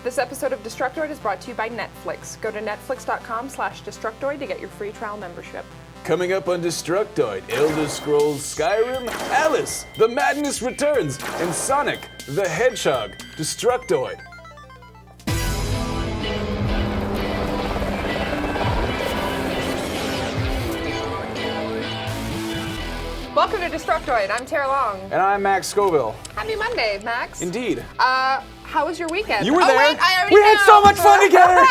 This episode of Destructoid is brought to you by Netflix. Go to netflix.com/Destructoid to get your free trial membership. Coming up on Destructoid, Elder Scrolls Skyrim, Alice, The Madness Returns, and Sonic, the Hedgehog, Destructoid. Welcome to Destructoid. I'm Tara Long. And I'm Max Scoville. Happy Monday, Max. Indeed. How was your weekend? You were there. Wait, I already we had so much fun together.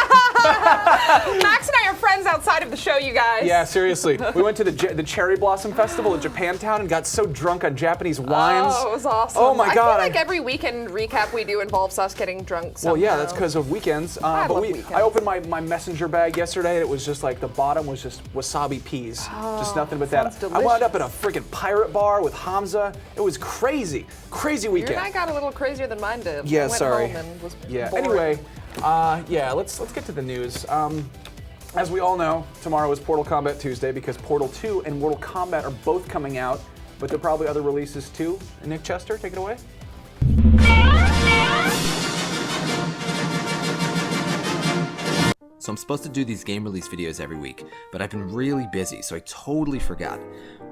Max and I are friends outside of the show, you guys. Yeah, seriously. We went to the Cherry Blossom Festival at Japantown and got so drunk on Japanese wines. Oh, it was awesome. Oh my God. I feel like every weekend recap we do involves us getting drunk somehow. Well, yeah, that's because of weekends. I love weekends. I opened my messenger bag yesterday, and it was just like the bottom was just wasabi peas. Just nothing but that. sounds I wound up at a freaking pirate bar with Hamza. It was crazy. Crazy weekend. Your night got a little crazier than mine did. Yeah, I went sorry. home and was Yeah. boring. Anyway, let's get to the news. As we all know, tomorrow is Portal Kombat Tuesday because Portal 2 and Mortal Kombat are both coming out, but there are probably other releases too. Nick Chester, take it away. So I'm supposed to do these game release videos every week, but I've been really busy, so I totally forgot.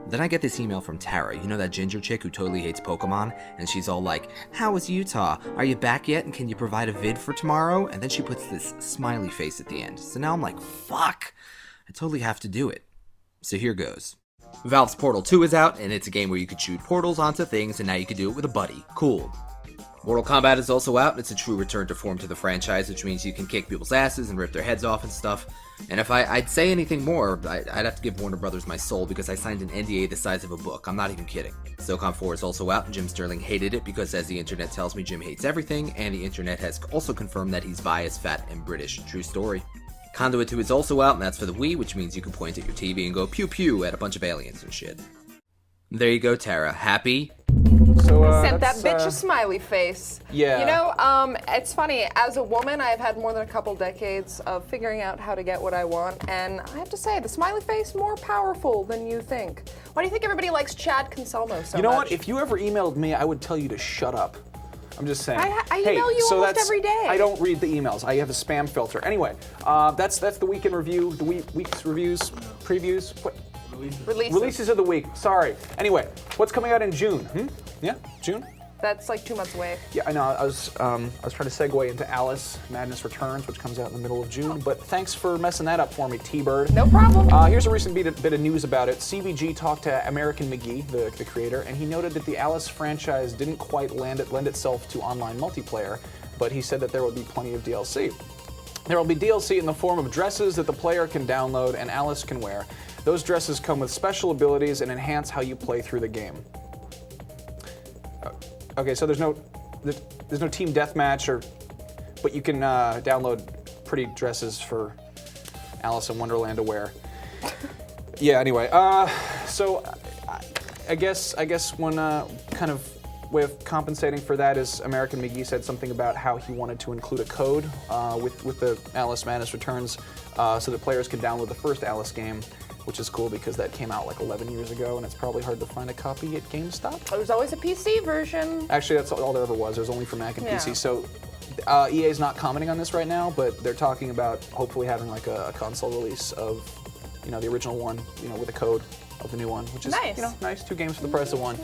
Then I get this email from Tara, you know that ginger chick who totally hates Pokemon? And she's all like, "How was Utah? Are you back yet, and can you provide a vid for tomorrow?" And then she puts this smiley face at the end. So now I'm like, fuck, I totally have to do it. So here goes. Valve's Portal 2 is out, and it's a game where you could shoot portals onto things, and now you can do it with a buddy. Cool. Mortal Kombat is also out, and it's a true return to form to the franchise, which means you can kick people's asses and rip their heads off and stuff. And if I'd say anything more, I'd have to give Warner Brothers my soul because I signed an NDA the size of a book. I'm not even kidding. Socom 4 is also out, and Jim Sterling hated it because, as the internet tells me, Jim hates everything, and the internet has also confirmed that he's biased, fat, and British. True story. Conduit 2 is also out, and that's for the Wii, which means you can point at your TV and go pew-pew at a bunch of aliens and shit. There you go, Tara. Happy? So, Sent that bitch a smiley face. Yeah. You know, it's funny. As a woman, I've had more than a couple decades of figuring out how to get what I want, and I have to say, the smiley face more powerful than you think. Why do you think everybody likes Chad Conselmo so much? You know what? If you ever emailed me, I would tell you to shut up. I'm just saying. I email you almost every day. I don't read the emails. I have a spam filter. Anyway, that's the week in review. The week's reviews, previews. What? Releases of the week. Sorry. Anyway, what's coming out in June? Yeah, June. That's like 2 months away. Yeah, I know. I was trying to segue into Alice Madness Returns, which comes out in the middle of June. But thanks for messing that up for me, T-Bird. No problem. Here's a recent bit of news about it. CBG talked to American McGee, the creator, and he noted that the Alice franchise didn't quite lend itself to online multiplayer, but he said that there would be plenty of DLC. There will be DLC in the form of dresses that the player can download and Alice can wear. Those dresses come with special abilities and enhance how you play through the game. Okay, so there's no team deathmatch, but you can download pretty dresses for Alice in Wonderland to wear. Yeah. Anyway, so I guess one kind of way of compensating for that is American McGee said something about how he wanted to include a code with the Alice Madness Returns so that players can download the first Alice game, which is cool because that came out like 11 years ago and it's probably hard to find a copy at GameStop. There's always a PC version. Actually, that's all there ever was. It was only for Mac and PC. So EA's not commenting on this right now, but they're talking about hopefully having like a console release of, the original one, with a code of the new one, which is nice. Nice. 2 games for the price of 1.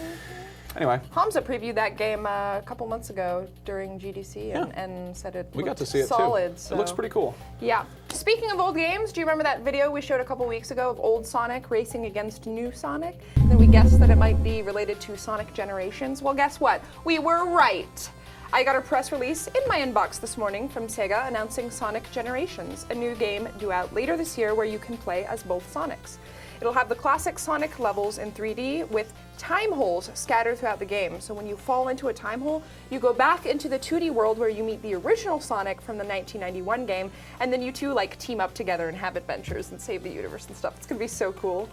Anyway. Hamza previewed that game a couple months ago during GDC and said it we got looked to see it solid. too. So. It looks pretty cool. Yeah. Speaking of old games, do you remember that video we showed a couple weeks ago of old Sonic racing against new Sonic? And then we guessed that it might be related to Sonic Generations. Well, guess what? We were right. I got a press release in my inbox this morning from Sega announcing Sonic Generations, a new game due out later this year where you can play as both Sonics. It'll have the classic Sonic levels in 3D with time holes scattered throughout the game. So when you fall into a time hole, you go back into the 2D world where you meet the original Sonic from the 1991 game, and then you two team up together and have adventures and save the universe and stuff. It's gonna be so cool.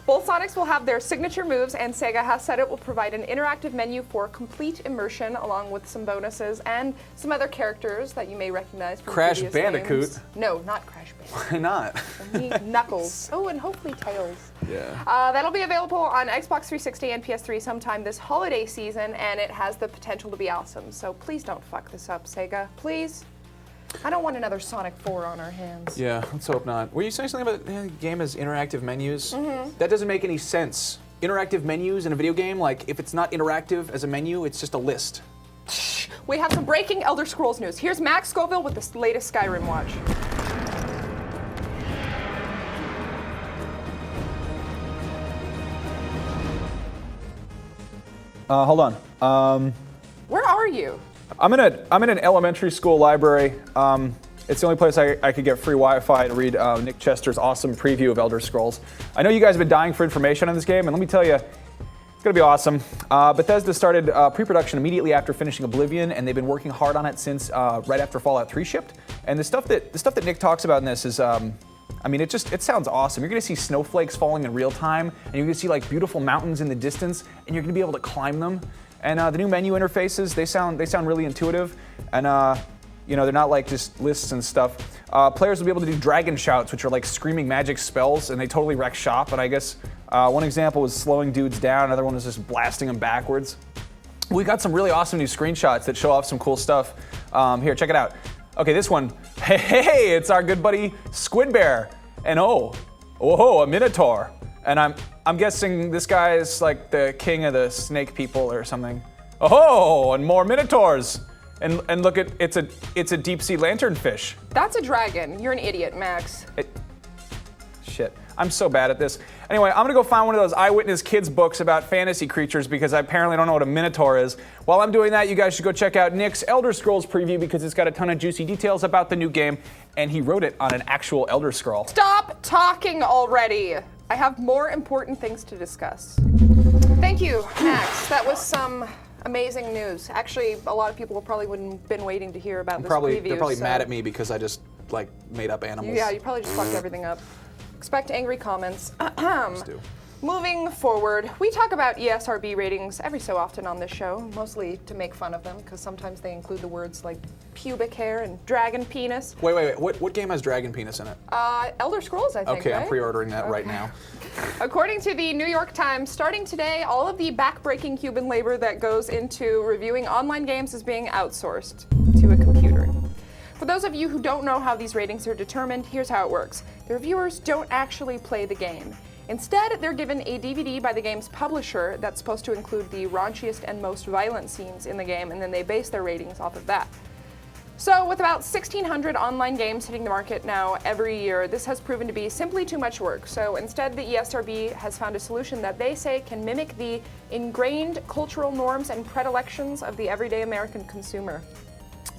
Both Sonics will have their signature moves, and Sega has said it will provide an interactive menu for complete immersion, along with some bonuses and some other characters that you may recognize from Crash previous Bandicoot. games. No, not Crash Bandicoot. Why not? Only Knuckles. Oh, and hopefully Tails. Yeah. That'll be available on Xbox 360 and PS3 sometime this holiday season, and it has the potential to be awesome. So please don't fuck this up, Sega. Please. I don't want another Sonic 4 on our hands. Yeah, let's hope not. Were you saying something about the game as interactive menus? That doesn't make any sense. Interactive menus in a video game, like if it's not interactive as a menu, it's just a list. We have some breaking Elder Scrolls news. Here's Max Scoville with the latest Skyrim watch. Hold on. Where are you? I'm in an elementary school library. It's the only place I could get free Wi-Fi to read Nick Chester's awesome preview of Elder Scrolls. I know you guys have been dying for information on this game, and let me tell you, it's gonna be awesome. Bethesda started pre-production immediately after finishing Oblivion, and they've been working hard on it since right after Fallout 3 shipped. And the stuff that Nick talks about in this is, I mean, it sounds awesome. You're gonna see snowflakes falling in real time, and you're gonna see like beautiful mountains in the distance, and you're gonna be able to climb them. And the new menu interfaces, they sound really intuitive, and you know, they're not like just lists and stuff. Players will be able to do dragon shouts, which are like screaming magic spells, and they totally wreck shop. And I guess one example was slowing dudes down, another one was just blasting them backwards. We got some really awesome new screenshots that show off some cool stuff. Here, check it out. Okay, this one. Hey, it's our good buddy Squid Bear, and oh, a Minotaur. And I'm guessing this guy is like the king of the snake people or something. Oh, and more Minotaurs. And look at it's a deep sea lanternfish. That's a dragon. You're an idiot, Max. Shit, I'm so bad at this. Anyway, I'm gonna go find one of those Eyewitness Kids books about fantasy creatures because I apparently don't know what a Minotaur is. While I'm doing that, you guys should go check out Nick's Elder Scrolls preview because it's got a ton of juicy details about the new game, and he wrote it on an actual Elder Scroll. Stop talking already. I have more important things to discuss. Thank you, Max. That was some amazing news. Actually, a lot of people probably wouldn't been waiting to hear about this preview. They're probably so. mad at me because I just like made up animals. Yeah, you probably just fucked everything up. Expect angry comments. Just do. Moving forward, we talk about ESRB ratings every so often on this show, mostly to make fun of them, because sometimes they include the words like pubic hair and dragon penis. Wait. What game has dragon penis in it? Elder Scrolls, I think, Okay, right? I'm pre-ordering that right now. According to the New York Times, starting today, all of the back-breaking human labor that goes into reviewing online games is being outsourced to a computer. For those of you who don't know how these ratings are determined, here's how it works. The reviewers don't actually play the game. Instead, they're given a DVD by the game's publisher that's supposed to include the raunchiest and most violent scenes in the game, and then they base their ratings off of that. So, with about 1,600 online games hitting the market now every year, this has proven to be simply too much work. So instead, the ESRB has found a solution that they say can mimic the ingrained cultural norms and predilections of the everyday American consumer.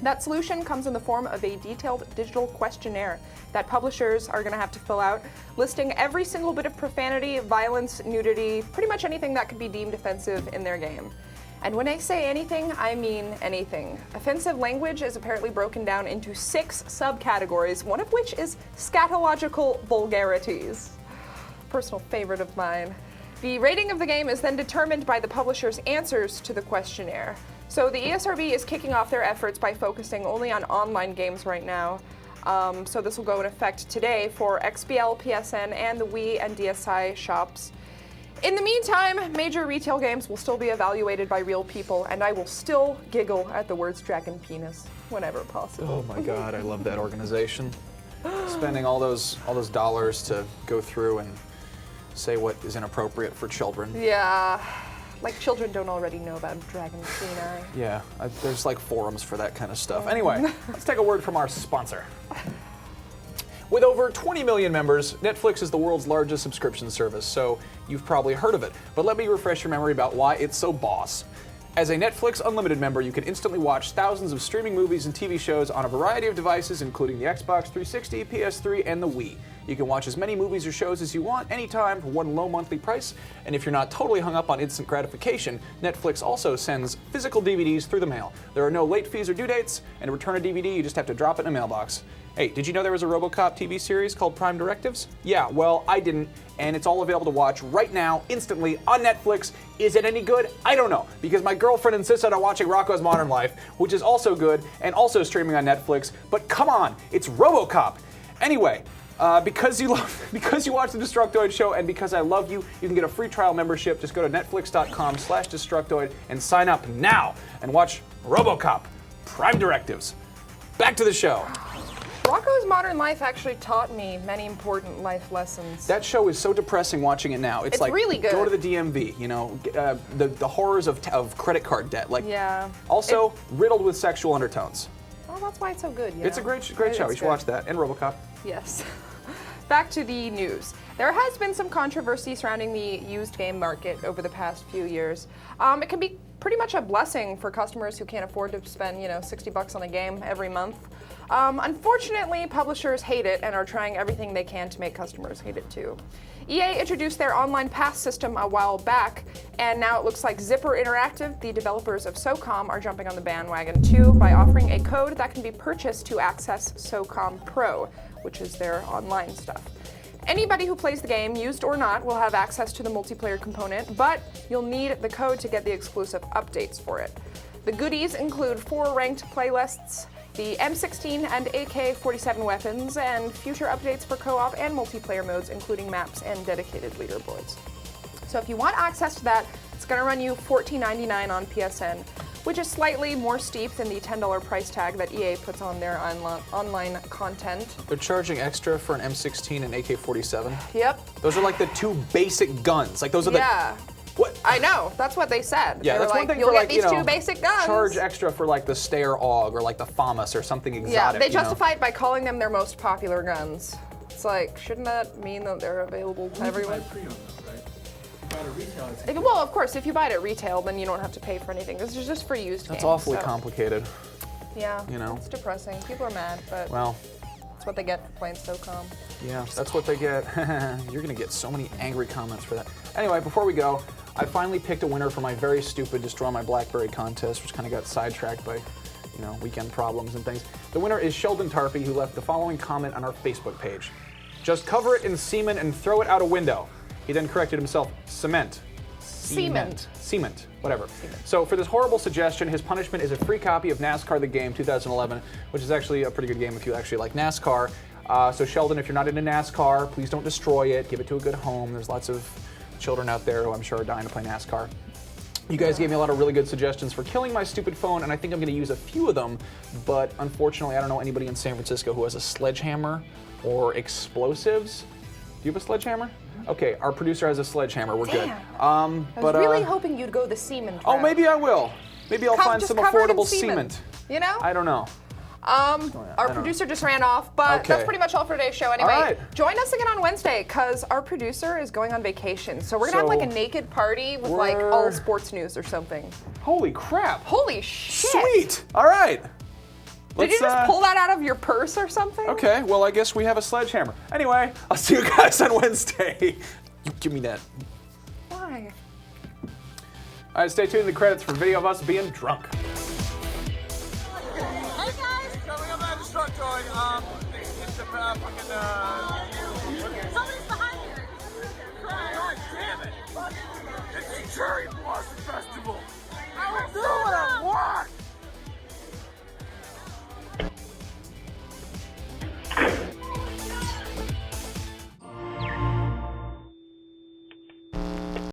That solution comes in the form of a detailed digital questionnaire that publishers are going to have to fill out, listing every single bit of profanity, violence, nudity, pretty much anything that could be deemed offensive in their game. And when I say anything, I mean anything. Offensive language is apparently broken down into 6 subcategories, one of which is scatological vulgarities. Personal favorite of mine. The rating of the game is then determined by the publisher's answers to the questionnaire. So the ESRB is kicking off their efforts by focusing only on online games right now. So this will go in effect today for XBL, PSN, and the Wii and DSi shops. In the meantime, major retail games will still be evaluated by real people, and I will still giggle at the words dragon penis whenever possible. Oh my God, I love that organization. Spending all those dollars to go through and say what is inappropriate for children. Yeah, like children don't already know about dragon peni. Yeah, there's like forums for that kind of stuff. Anyway, let's take a word from our sponsor. With over 20 million members, Netflix is the world's largest subscription service, so you've probably heard of it. But let me refresh your memory about why it's so boss. As a Netflix Unlimited member, you can instantly watch thousands of streaming movies and TV shows on a variety of devices, including the Xbox 360, PS3, and the Wii. You can watch as many movies or shows as you want anytime for one low monthly price. And if you're not totally hung up on instant gratification, Netflix also sends physical DVDs through the mail. There are no late fees or due dates, and to return a DVD, you just have to drop it in a mailbox. Hey, did you know there was a Robocop TV series called Prime Directives? Yeah, well, I didn't, and it's all available to watch right now, instantly, on Netflix. Is it any good? I don't know, because my girlfriend insisted on watching Rocko's Modern Life, which is also good, and also streaming on Netflix, but come on, it's Robocop. Anyway, because you watch the Destructoid show, and because I love you, you can get a free trial membership. Just go to netflix.com/Destructoid and sign up now, and watch Robocop, Prime Directives. Back to the show. Rocko's Modern Life actually taught me many important life lessons. That show is so depressing watching it now. It's like, really good. Go to the DMV, you know, the horrors of credit card debt. Like, yeah. Also, riddled with sexual undertones. Well, that's why it's so good, It's a great show. You should watch that. And Robocop. Yes. Back to the news. There has been some controversy surrounding the used game market over the past few years. It can be pretty much a blessing for customers who can't afford to spend, $60 on a game every month. Unfortunately, publishers hate it and are trying everything they can to make customers hate it too. EA introduced their online pass system a while back, and now it looks like Zipper Interactive, the developers of Socom, are jumping on the bandwagon too by offering a code that can be purchased to access Socom Pro, which is their online stuff. Anybody who plays the game, used or not, will have access to the multiplayer component, but you'll need the code to get the exclusive updates for it. The goodies include 4 ranked playlists, the M16 and AK-47 weapons, and future updates for co-op and multiplayer modes, including maps and dedicated leaderboards. So if you want access to that, it's going to run you $14.99 on PSN, which is slightly more steep than the $10 price tag that EA puts on their online content. They're charging extra for an M16 and AK-47. Yep. Those are like the 2 basic guns. Like those are Yeah. What? I know. That's what they said. Yeah, they that's were one thing you'll for get these 2 basic guns. Charge extra for like the Steyr AUG or like the FAMAS or something exotic. Yeah, they justify it by calling them their most popular guns. It's like, shouldn't that mean that they're available to everyone? Well, of course, if you buy it at retail, then you don't have to pay for anything. This is just for used games. That's awfully so. complicated. Yeah, It's depressing. People are mad, but well, that's what they get for playing Socom. Yeah, that's what they get. You're gonna get so many angry comments for that. Anyway, before we go, I finally picked a winner for my very stupid Destroy My BlackBerry contest, which kind of got sidetracked by, weekend problems and things. The winner is Sheldon Tarpey, who left the following comment on our Facebook page. Just cover it in semen and throw it out a window. He then corrected himself, cement. Cement. Whatever. So for this horrible suggestion, his punishment is a free copy of NASCAR The Game 2011, which is actually a pretty good game if you actually like NASCAR. So Sheldon, if you're not into NASCAR, please don't destroy it. Give it to a good home. There's lots of children out there who I'm sure are dying to play NASCAR. You guys gave me a lot of really good suggestions for killing my stupid phone, and I think I'm going to use a few of them, but unfortunately I don't know anybody in San Francisco who has a sledgehammer or explosives. Do you have a sledgehammer? Okay, our producer has a sledgehammer. We're good. I was really hoping you'd go the semen Oh, route. maybe I will. Maybe I'll find just some cover it in affordable semen. cement. I don't know. Our producer just ran off, but Okay. that's pretty much all for today's show anyway. All right. Join us again on Wednesday, because our producer is going on vacation. So we're going to have like a naked party with like all sports news or something. Holy crap. Holy shit. Sweet. All right. Did you just pull that out of your purse or something? Okay, well, I guess we have a sledgehammer. Anyway, I'll see you guys on Wednesday. You give me that. Why? All right, stay tuned to the credits for a video of us being drunk. Hey guys! Coming up on Destructoid, it's the fucking, somebody's behind here! God damn it! It's the Cherry Blossom Festival! I will do what I want!